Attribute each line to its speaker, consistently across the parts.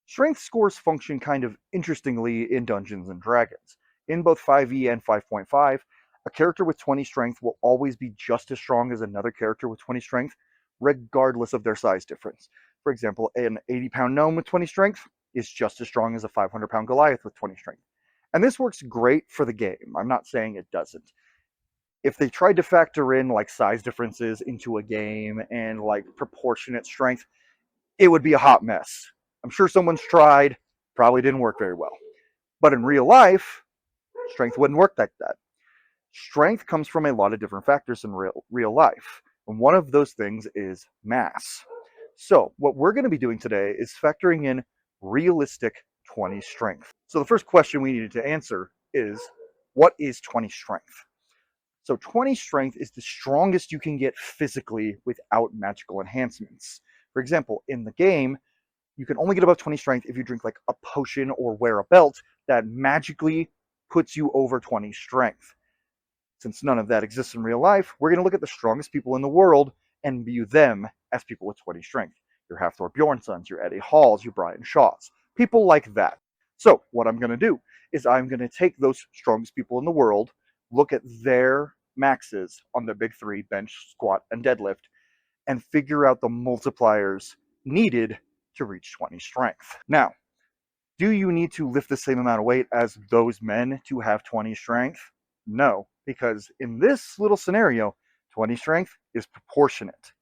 Speaker 1: Strength scores function kind of interestingly in Dungeons and Dragons. In both 5e and 5.5, a character with 20 strength will always be just as strong as another character with 20 strength, regardless of their size difference. For example, an 80-pound gnome with 20 strength is just as strong as a 500-pound Goliath with 20 strength. And this works great for the game. I'm not saying it doesn't. If they tried to factor in like size differences into a game and like proportionate strength, it would be a hot mess. I'm sure someone's tried, probably didn't work very well. But in real life, strength wouldn't work like that. Strength comes from a lot of different factors in real life. And one of those things is mass. So what we're going to be doing today is factoring in realistic 20 strength. So the first question we needed to answer is, what is 20 strength? So 20 strength is the strongest you can get physically without magical enhancements. For example, in the game, you can only get above 20 strength if you drink like a potion or wear a belt that magically puts you over 20 strength. Since none of that exists in real life, we're going to look at the strongest people in the world and view them as people with 20 strength. Your Halfthor Bjornsons, your Eddie Halls, your Brian Shaws, people like that. So what I'm going to do is I'm going to take those strongest people in the world, look at their maxes on the big three, bench, squat, and deadlift, and figure out the multipliers needed to reach 20 strength. Now, do you need to lift the same amount of weight as those men to have 20 strength? No, because in this little scenario, 20 strength is proportionate.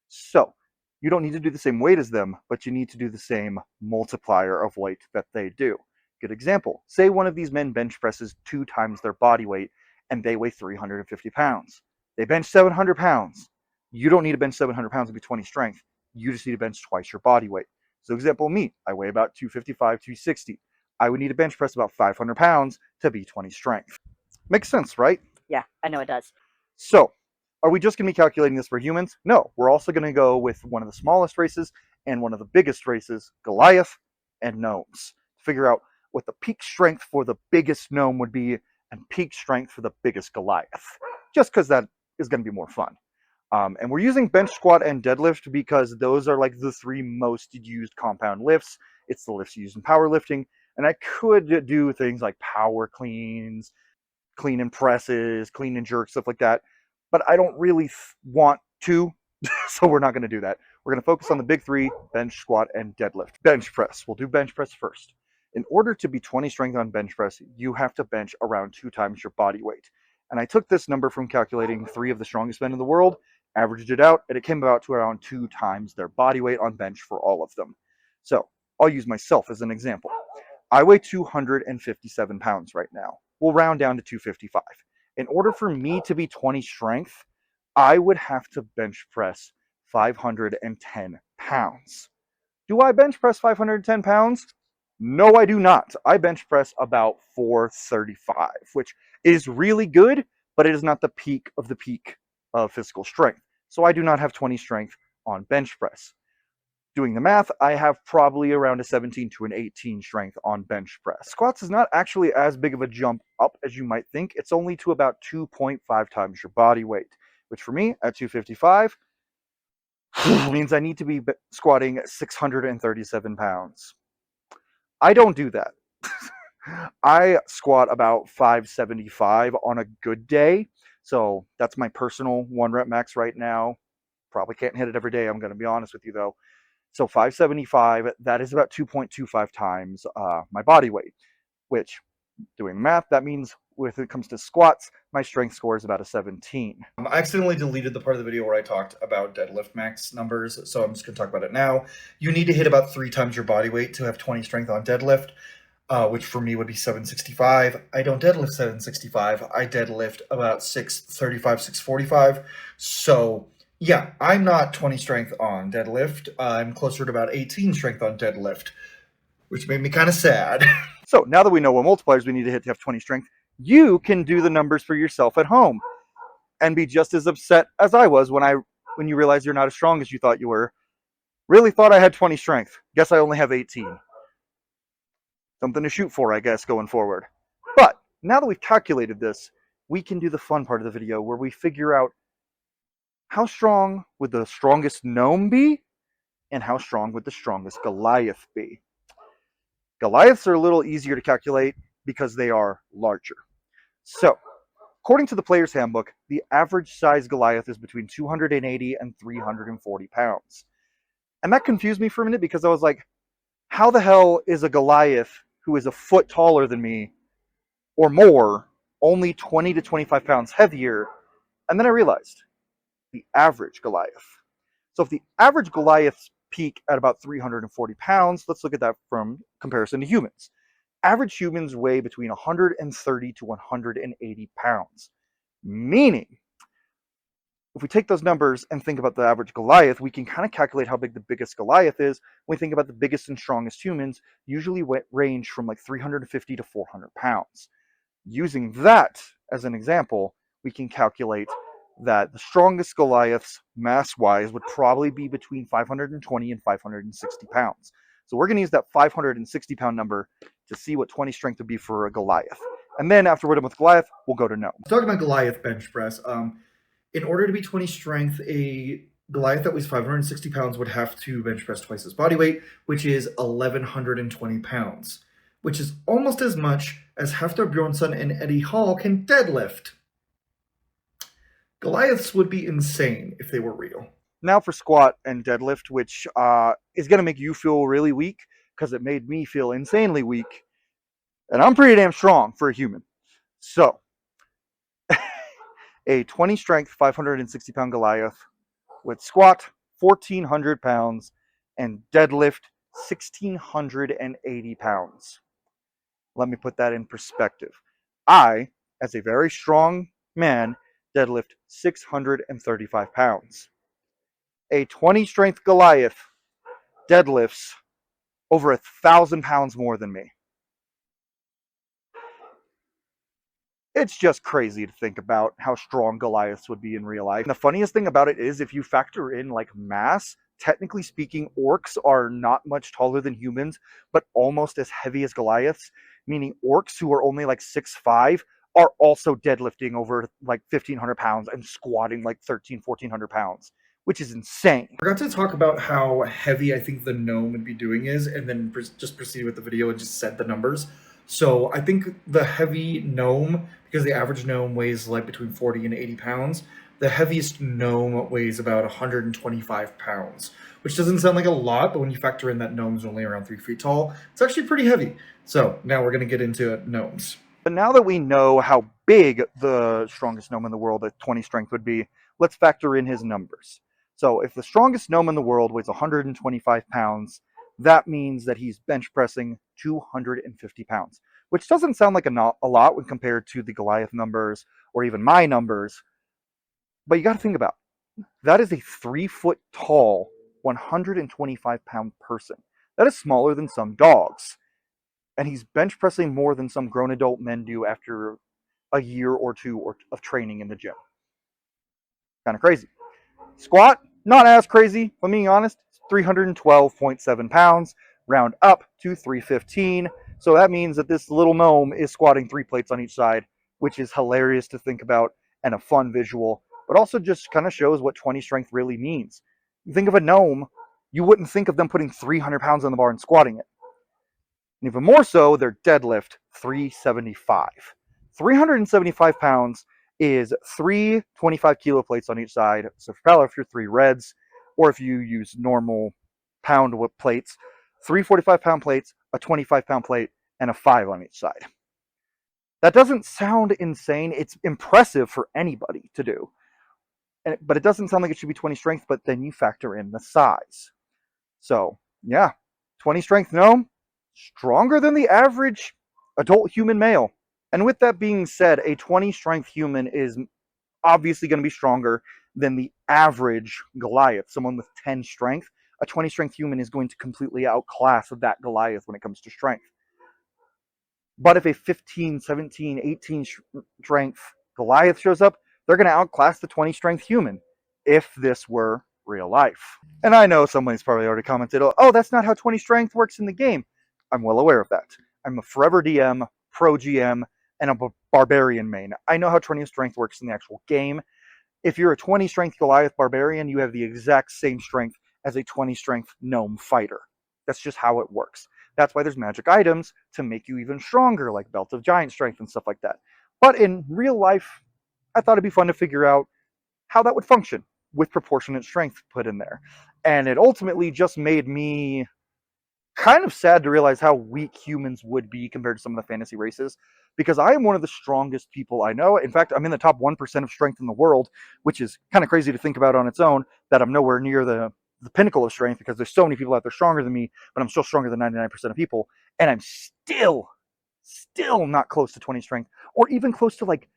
Speaker 1: So you don't need to do the same weight as them, but you need to do the same multiplier of weight that they do. Good example. Say one of these men bench presses 2 times their body weight and they weigh 350 pounds. They bench 700 pounds. You don't need to bench 700 pounds to be 20 strength. You just need to bench twice your body weight. So example, me, I weigh about 255, 260. I would need to bench press about 500 pounds to be 20 strength. Makes sense, right?
Speaker 2: Yeah, I know it does.
Speaker 1: So, are we just going to be calculating this for humans? No, we're also going to go with one of the smallest races and one of the biggest races, Goliath and Gnomes, to figure out what the peak strength for the biggest gnome would be and peak strength for the biggest Goliath, just because that is going to be more fun. And we're using bench, squat, and deadlift because those are like the 3 most used compound lifts. It's the lifts used in powerlifting. And I could do things like power cleans, clean and presses, clean and jerks, stuff like that. But I don't really want to, so we're not going to do that. We're going to focus on the big 3, bench, squat, and deadlift. Bench press. We'll do bench press first. In order to be 20 strength on bench press, you have to bench around 2 times your body weight. And I took this number from calculating 3 of the strongest men in the world, averaged it out, and it came about to around 2 times their body weight on bench for all of them. So I'll use myself as an example. I weigh 257 pounds right now. We'll round down to 255. In order for me to be 20 strength, I would have to bench press 510 pounds. Do I bench press 510 pounds? No, I do not. I bench press about 435, which is really good, but it is not the peak of physical strength. So I do not have 20 strength on bench press. Doing the math, I have probably around a 17 to an 18 strength on bench press. Squats is not actually as big of a jump up as you might think. It's only to about 2.5 times your body weight, which for me at 255 means I need to be squatting 637 pounds. I don't do that. I squat about 575 on a good day. So that's my personal 1 rep max right now. Probably can't hit it every day, I'm going to be honest with you though. So 575, that is about 2.25 times my body weight, which, doing math, that means when it comes to squats, my strength score is about a 17.
Speaker 3: I accidentally deleted the part of the video where I talked about deadlift max numbers, so I'm just going to talk about it now. You need to hit about 3 times your body weight to have 20 strength on deadlift, which for me would be 765. I don't deadlift 765. I deadlift about 635, 645. So yeah, I'm not 20 strength on deadlift. I'm closer to about 18 strength on deadlift, which made me kind of sad.
Speaker 1: So now that we know what multipliers we need to hit to have 20 strength, you can do the numbers for yourself at home and be just as upset as I was when you realize you're not as strong as you thought you were. Really thought I had 20 strength. Guess I only have 18. Something to shoot for, I guess, going forward. But now that we've calculated this, we can do the fun part of the video where we figure out how strong would the strongest gnome be and how strong would the strongest Goliath be. Goliaths are a little easier to calculate because they are larger. So, according to the player's handbook, the average size Goliath is between 280 and 340 pounds. And that confused me for a minute because I was like, how the hell is a Goliath who is a foot taller than me or more only 20 to 25 pounds heavier? And then I realized the average Goliath. So if the average Goliaths peak at about 340 pounds, let's look at that from comparison to humans. Average humans weigh between 130 to 180 pounds, meaning if we take those numbers and think about the average Goliath, we can kind of calculate how big the biggest Goliath is. When we think about the biggest and strongest humans, usually range from like 350 to 400 pounds. Using that as an example, we can calculate that the strongest Goliaths, mass-wise, would probably be between 520 and 560 pounds. So we're going to use that 560-pound number to see what 20 strength would be for a Goliath. And then after we're done with Goliath, we'll go to Gnome.
Speaker 3: Talking about Goliath bench press, in order to be 20 strength, a Goliath that weighs 560 pounds would have to bench press twice his body weight, which is 1,120 pounds, which is almost as much as Hafthor Bjornsson and Eddie Hall can deadlift. Goliaths would be insane if they were real.
Speaker 1: Now for squat and deadlift, which is going to make you feel really weak because it made me feel insanely weak. And I'm pretty damn strong for a human. So, a 20 strength, 560 pound Goliath would squat 1,400 pounds and deadlift 1,680 pounds. Let me put that in perspective. I, as a very strong man, deadlift 635 pounds. A 20 strength Goliath deadlifts over 1,000 pounds more than me. It's just crazy to think about how strong Goliaths would be in real life. And the funniest thing about it is if you factor in like mass, technically speaking, orcs are not much taller than humans, but almost as heavy as Goliaths, meaning orcs who are only like 6'5" are also deadlifting over like 1,500 pounds and squatting like 1,400 pounds, which is insane.
Speaker 3: I forgot to talk about how heavy I think the gnome would be doing is, and then just proceed with the video and just said the numbers. So I think the heavy gnome, because the average gnome weighs like between 40 and 80 pounds, the heaviest gnome weighs about 125 pounds, which doesn't sound like a lot, but when you factor in that gnome's only around 3 feet tall, it's actually pretty heavy. So now we're going to get into gnomes.
Speaker 1: But now that we know how big the strongest gnome in the world at 20 strength would be, let's factor in his numbers. So if the strongest gnome in the world weighs 125 pounds, that means that he's bench pressing 250 pounds, which doesn't sound like a lot when compared to the Goliath numbers or even my numbers. But you got to think about it. That is a 3 foot tall, 125 pound person. That is smaller than some dogs. And he's bench pressing more than some grown adult men do after a year or two of training in the gym. Kind of crazy. Squat, not as crazy, if I'm being honest. 312.7 pounds, round up to 315. So that means that this little gnome is squatting 3 plates on each side, which is hilarious to think about and a fun visual, but also just kind of shows what 20 strength really means. You think of a gnome, you wouldn't think of them putting 300 pounds on the bar and squatting it. And even more so, their deadlift, 375. 375 pounds is 3 25-kilo plates on each side. So for powerlifter, 3 reds, or if you use normal pound plates, 3 45-pound plates, a 25-pound plate, and a 5 on each side. That doesn't sound insane. It's impressive for anybody to do. But it doesn't sound like it should be 20 strength, but then you factor in the size. So, yeah, 20 strength gnome, stronger than the average adult human male. And with that being said, a 20 strength human is obviously going to be stronger than the average Goliath, someone with 10 strength. A 20 strength human is going to completely outclass that Goliath when it comes to strength. But if a 15, 17, 18 strength Goliath shows up, they're going to outclass the 20 strength human if this were real life. And I know somebody's probably already commented, oh, that's not how 20 strength works in the game. I'm well aware of that. I'm a forever DM, pro GM, and a Barbarian main. I know how 20 strength works in the actual game. If you're a 20 strength Goliath Barbarian, you have the exact same strength as a 20 strength gnome fighter. That's just how it works. That's why there's magic items to make you even stronger, like Belt of Giant Strength and stuff like that. But in real life, I thought it'd be fun to figure out how that would function with proportionate strength put in there. And it ultimately just made me kind of sad to realize how weak humans would be compared to some of the fantasy races, because I am one of the strongest people I know. In fact, I'm in the top 1% of strength in the world, which is kind of crazy to think about on its own, that I'm nowhere near the pinnacle of strength, because there's so many people out there stronger than me, but I'm still stronger than 99% of people. And I'm still not close to 20 strength, or even close to like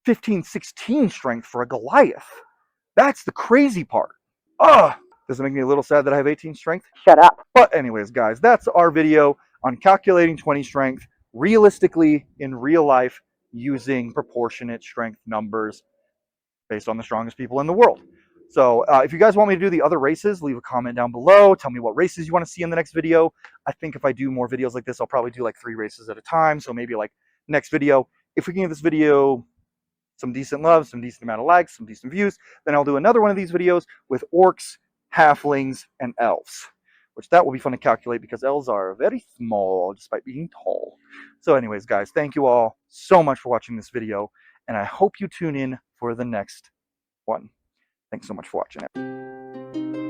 Speaker 1: 15, 16 strength for a Goliath. That's the crazy part. Ugh! Does it make me a little sad that I have 18 strength?
Speaker 2: Shut up.
Speaker 1: But anyways, guys, that's our video on calculating 20 strength realistically in real life using proportionate strength numbers based on the strongest people in the world. So if you guys want me to do the other races, leave a comment down below. Tell me what races you want to see in the next video. I think if I do more videos like this, I'll probably do like 3 races at a time. So maybe like next video, if we can give this video some decent love, some decent amount of likes, some decent views, then I'll do another one of these videos with orcs, halflings, and elves, which that will be fun to calculate because elves are very small despite being tall. So anyways, guys, thank you all so much for watching this video, and I hope you tune in for the next one. Thanks so much for watching it.